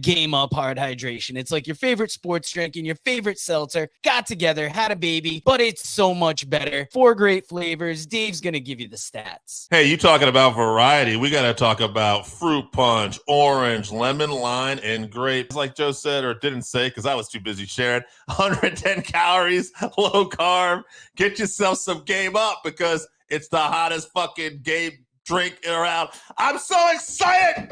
Game Up Hard Hydration. It's like your favorite sports drink and your favorite seltzer got together, had a baby, but it's so much better. 4 great flavors. Dave's going to give you the stats. Hey, you talking about variety? We got to talk about fruit punch, orange, lemon, lime, and grape. Like Joe said, or didn't say because I was too busy sharing, 110 calories, low carb. Get yourself some Game Up because it's the hottest fucking game drink around. I'm so excited.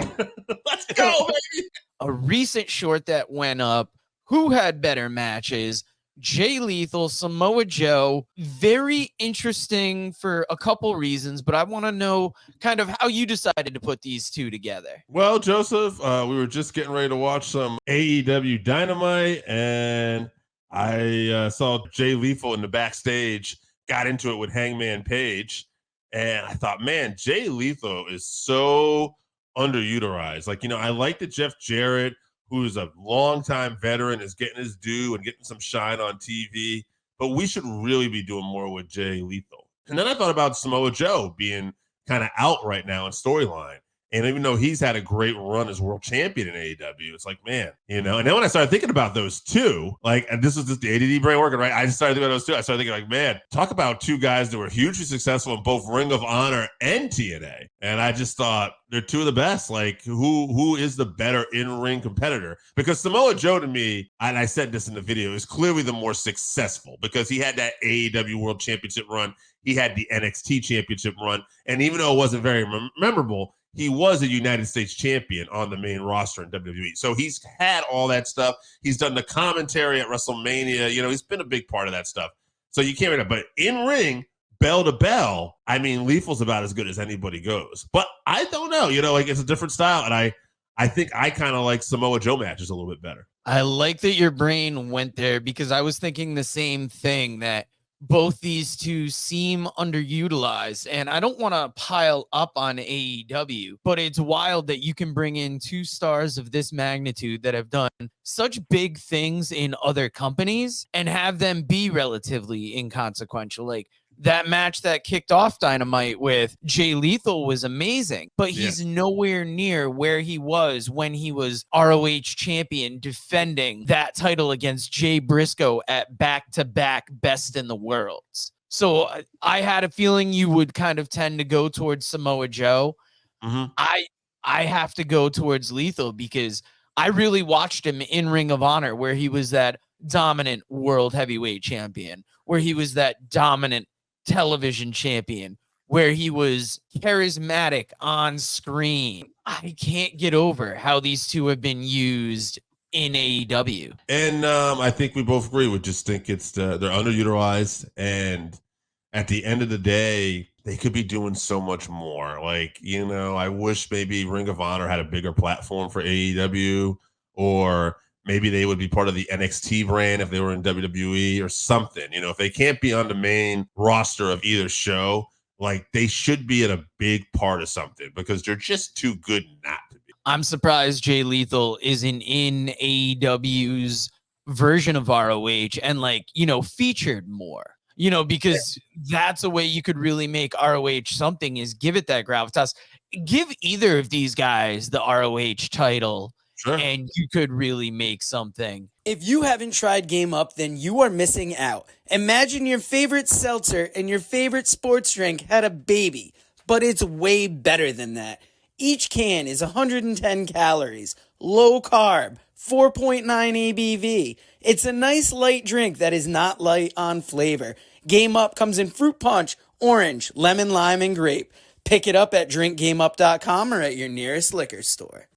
Let's go, baby. A recent short that went up, who had better matches? Jay Lethal, Samoa Joe. Very interesting for a couple reasons, but I want to know kind of how you decided to put these two together. Well, Joseph, we were just getting ready to watch some AEW Dynamite, and I saw Jay Lethal in the backstage, got into it with Hangman Page, and I thought, man, Jay Lethal is so underutilized. Like, I like that Jeff Jarrett, who's a longtime veteran, is getting his due and getting some shine on TV, but we should really be doing more with Jay Lethal. And then I thought about Samoa Joe being kind of out right now in storyline. And even though he's had a great run as world champion in AEW, it's like, man, And then when I started thinking about those two, like, and this was just the ADD brain working, right? I just started thinking about those two. I started thinking, like, man, talk about two guys that were hugely successful in both Ring of Honor and TNA. And I just thought they're two of the best. Like, who is the better in-ring competitor? Because Samoa Joe, to me, and I said this in the video, is clearly the more successful because he had that AEW World Championship run. He had the NXT Championship run. And even though it wasn't very memorable, he was a United States champion on the main roster in WWE. So he's had all that stuff. He's done the commentary at WrestleMania. He's been a big part of that stuff. So you can't really, but in ring, bell to bell, I mean, Lethal's about as good as anybody goes. But I don't know, like it's a different style. And I think I kind of like Samoa Joe matches a little bit better. I like that your brain went there because I was thinking the same thing, that both these two seem underutilized, and I don't want to pile up on AEW, but it's wild that you can bring in 2 stars of this magnitude that have done such big things in other companies and have them be relatively inconsequential. Like that match that kicked off Dynamite with Jay Lethal was amazing, but he's nowhere near where he was when he was ROH champion defending that title against Jay Briscoe at back-to-back Best in the Worlds. So I had a feeling you would kind of tend to go towards Samoa Joe. Mm-hmm. I have to go towards Lethal because I really watched him in Ring of Honor, where he was that dominant world heavyweight champion, where he was that dominant television champion, where he was charismatic on screen. I can't get over how these two have been used in AEW. And I think we both agree. We just think they're underutilized, and at the end of the day, they could be doing so much more. Like, I wish maybe Ring of Honor had a bigger platform for AEW, or maybe they would be part of the NXT brand if they were in WWE or something. If they can't be on the main roster of either show, like they should be at a big part of something because they're just too good not to be. I'm surprised Jay Lethal isn't in AEW's version of ROH and featured more, because that's a way you could really make ROH something, is give it that gravitas. Give either of these guys the ROH title. Sure. And you could really make something. If you haven't tried Game Up, then you are missing out. Imagine your favorite seltzer and your favorite sports drink had a baby, but it's way better than that. Each can is 110 calories, low carb, 4.9 ABV. It's a nice light drink that is not light on flavor. Game Up comes in fruit punch, orange, lemon, lime, and grape. Pick it up at drinkgameup.com or at your nearest liquor store.